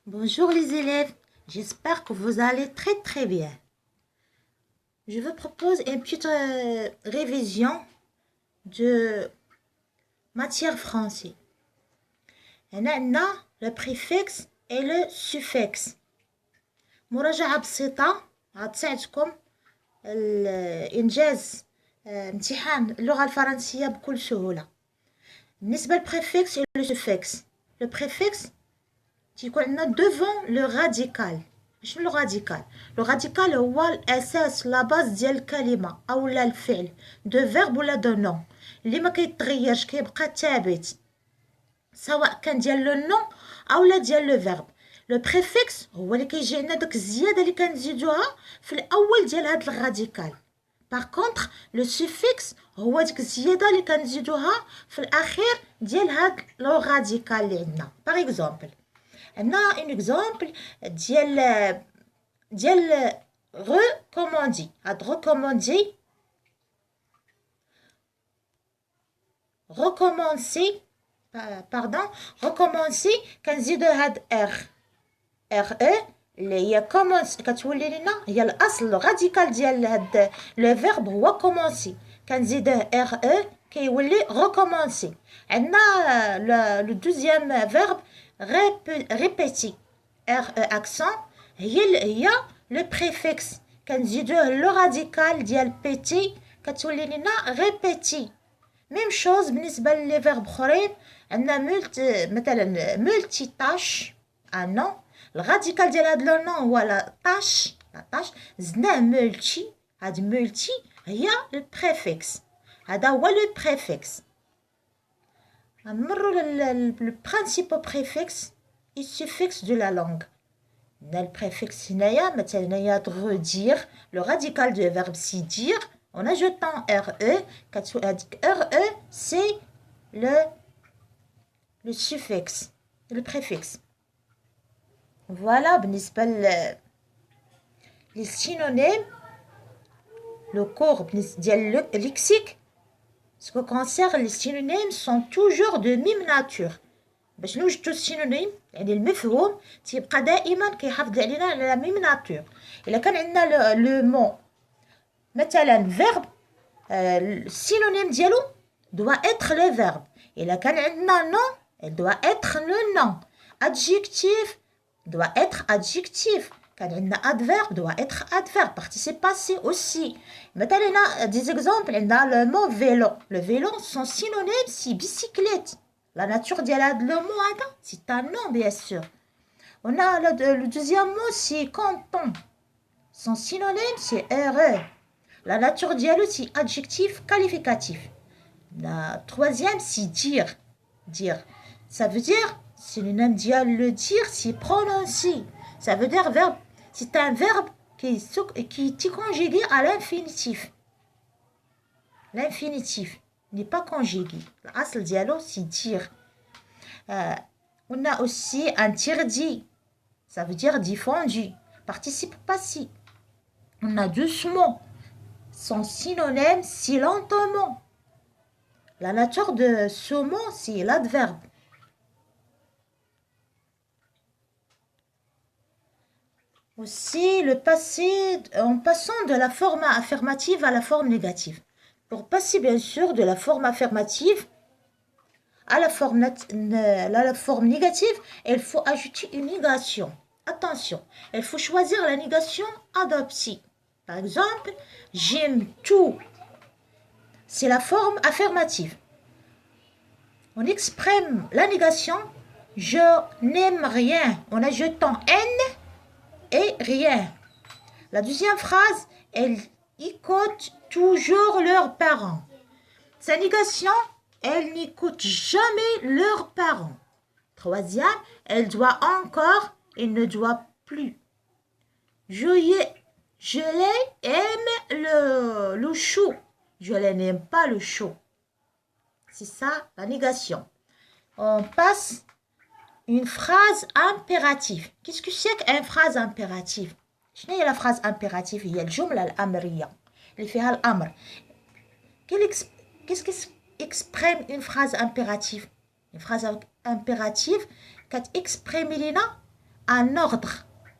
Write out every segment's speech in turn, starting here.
Bonjour les élèves, j'espère que vous allez très très bien. Je vous propose une petite révision de matière français. On a le préfixe et le suffixe. مراجعة بسيطة غتساعدكم إنجاز امتحان اللغة الفرنسية بكل سهولة. بالنسبة للبريفكس et le suffixe. Le préfixe تيكون عندنا devant le radical. شنو الراديكال؟ لو راديكال هو الاساس لا باز ديال الكلمه اولا الفعل دو فيرب ولا دو نون اللي ما كيتغيرش كيبقى ثابت سواء كان ديال لو نون اولا ديال لو فيرب. لو بريفيكس هو اللي كيجي عندنا داك الزياده اللي كنزيدوها في الاول ديال هاد الراديكال. باغ كونطخ لو سوفيكس هو ديك الزياده اللي كنزيدوها في الاخير ديال هاد لو راديكال اللي عندنا. باغ اكزومبل عندنا ان اكزومبل ديال ريكوموندي. هاد ريكومونسي باردون ريكومونسي كنزيدو هاد ار او اللي هي كومونس كتولي لينا هي الاصل الراديكال ديال هاد لو فيرب هو كومونسي كنزيدوه ار او كيولي ريكومونسي. عندنا لو دوزيام فيرب ريبيتي ار او اكسون هي لو بريفيكس كنزيدوه لو راديكال ديال بيتي كتولي لينا ريبيتي. ميم شوز بالنسبه لي فيرب اخرين عندنا مثلا مولتي تاش نو الراديكال ديال هاد لو نون هو لا تاش زدناه مولتي. هاد مولتي هي البريفيكس هذا هو لو بريفيكس. غنمروا لو برينسيبو بريفيكس اي سوفيكس دو لا لونغ. عندنا البريفيكس هنايا مثلا هنايا redire le radical du verbe si dire en ajoutant re هاديك re c'est le suffixe le préfixe. Voilà بالنسبة للسينونيم le cours ديال le lexique. Ce qui concerne les synonymes sont toujours de même nature. باش نوجدو السينونيم يعني المفهوم تيبقى دائما كيحافظ علينا على لا ميم ناتور. الا كان عندنا لو مو مثلا فيرب السينونيم ديالو دوا اتر لو فيرب. الا كان عندنا نون دوا اتر لو نون. ادجيكتيف دوا اتر ادجيكتيف. كان عندنا ادفيرب دوا اتر ادفيرب. بارتيسيب باسي اوسي. مثلا هنا دي زيكزامبل عندنا لو مو فيلو. لو فيلو سون سينونيم سي بيسيكليت. La nature de le mot, c'est un nom, bien sûr. On a le deuxième mot, c'est canton. Son synonyme, c'est heureux. La nature de c'est adjectif qualificatif. La troisième, c'est dire. Dire. Ça veut dire, synonyme de le dire, c'est prononcer. Ça veut dire verbe. C'est un verbe qui est conjugué à l'infinitif. L'infinitif n'est pas conjugué. L'asl dialogue, c'est dire. On a aussi interdit. Ça veut dire défendu. Participe passif. On a doucement. Son synonyme, c'est lentement. La nature de ce mot, c'est l'adverbe. Aussi, le passé, en passant de la forme affirmative à la forme négative. Pour passer bien sûr de la forme affirmative à la forme négative, il faut ajouter une négation. Attention, il faut choisir la négation adaptée. Par exemple, j'aime tout. C'est la forme affirmative. On exprime la négation, je n'aime rien, en ajoutant n et rien. La deuxième phrase, elle écoute toujours leurs parents. Sa négation, elle n'écoute jamais leurs parents. Troisième, elle doit encore et ne doit plus. Je aime le chou. Je n'aime pas le chou. C'est ça la négation. On passe une phrase impérative. Qu'est-ce que c'est qu'une phrase impérative? شنو هي la phrase impérative؟ هي الجملة الأمرية اللي فيها الأمر. Qu'est-ce que exprime une phrase impérative? Une phrase impérative qu'exprime لنا un ordre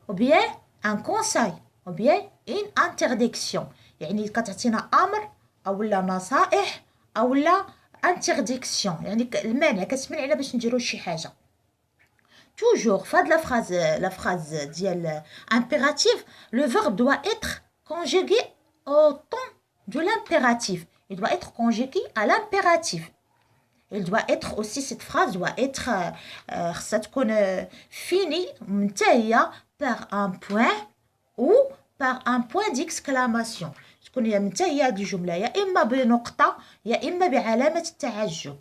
ou bien un conseil ou bien une interdiction. يعني كتعطينا امر او لا نصائح او لا interdiction، يعني المانع، كتمنعنا باش نديرو شي حاجه. toujours في هاد la phrase ديال impératif, le verbe doit être conjugué au temps de l'impératif. Il doit être conjugué à l'impératif. Il doit être aussi, cette phrase doit être خصها تكون finie منتهية par un point ou par un point d'exclamation. تكون هي منتهية هاد الجملة يا إما بنقطة يا إما بعلامة التعجب.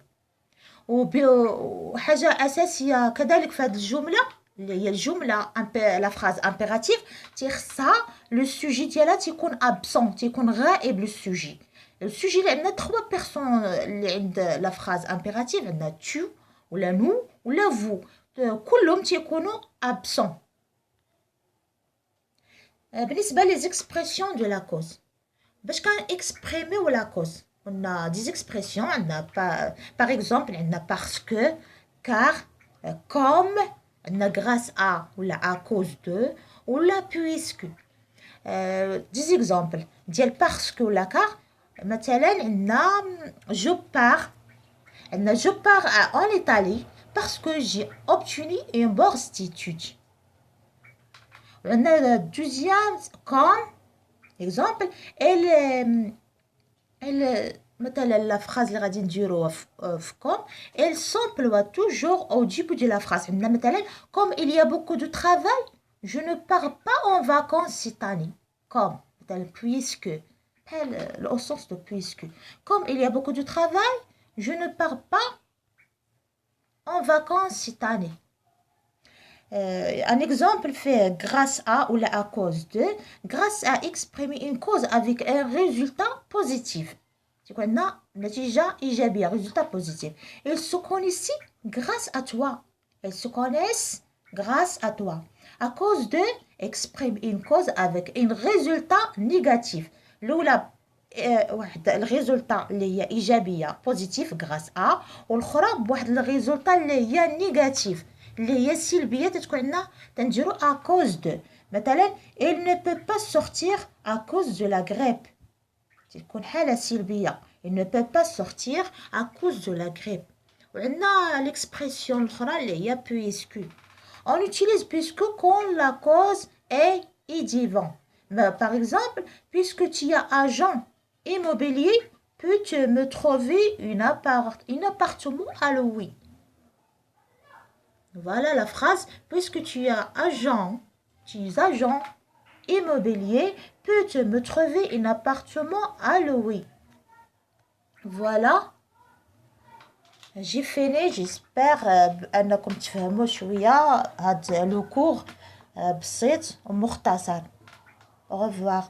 وحاجة أساسية كذلك في هاد الجملة اللي هي الجملة لا فراز امبيراتيف، تيخصها لو سوجي ديالها تيكون ابسون، تيكون غائب لو سوجي. السوجي اللي عندنا 3 بيرسون اللي عند لا فراز امبيراتيف، عندنا تو ولا نو ولا فو، كلهم تيكونوا ابسون. بالنسبة لي زيكسبرسيون دو لا كوز، باش كان اكسبريميو لا كوز، on a des expressions, on a par exemple, on a parce que, car, comme, on a grâce à, ou là à cause de, ou là puisque. Des exemples, ديال parce que ou là car, مثلا on a je pars, on a je pars en Italie parce que j'ai obtenu une bourse d'études. On a le deuxième comme exemple, مثلا la phrase اللي غادي نديروها في كوم elle s'emploie toujours au début de la phrase. عندنا مثلا comme il y a beaucoup de travail je ne pars pas en vacances cette année. comme مثلا puisque بحال au sens de puisque. comme il y a beaucoup de travail je ne pars pas en vacances cette année. Un exemple fait grâce à ou là à cause de. grâce à exprimer une cause avec un résultat positif. تكون نتيجة إيجابية، résultat positif. Ils se connaissent grâce à toi. Ils se connaissent grâce à toi. À cause de exprime une cause avec un résultat négatif. الأولى واحد الريزولتا اللي هي إيجابية positif grâce à، والأخرى بواحد الريزولتا اللي هي نيجاتيف اللي هي سلبية تتكون عندنا تنديرو à cause de. مثلا il ne peut pas sortir à cause de la grippe، تكون حالة سلبية. il ne peut pas sortir à cause de la grippe. وعندنا l'expression الأخرى اللي هي puisque. on utilise puisque quand la cause est évidente. Par exemple, puisque tu as agent immobilier, peux-tu me trouver un appartement à louer. Voilà la phrase, puisque tu es agent immobilier, peux-tu me trouver un appartement à louer. Voilà, j'ai fini. j'espère أنكم تفهموا شوية هاد لو كور بسيط ومختصر. Au revoir.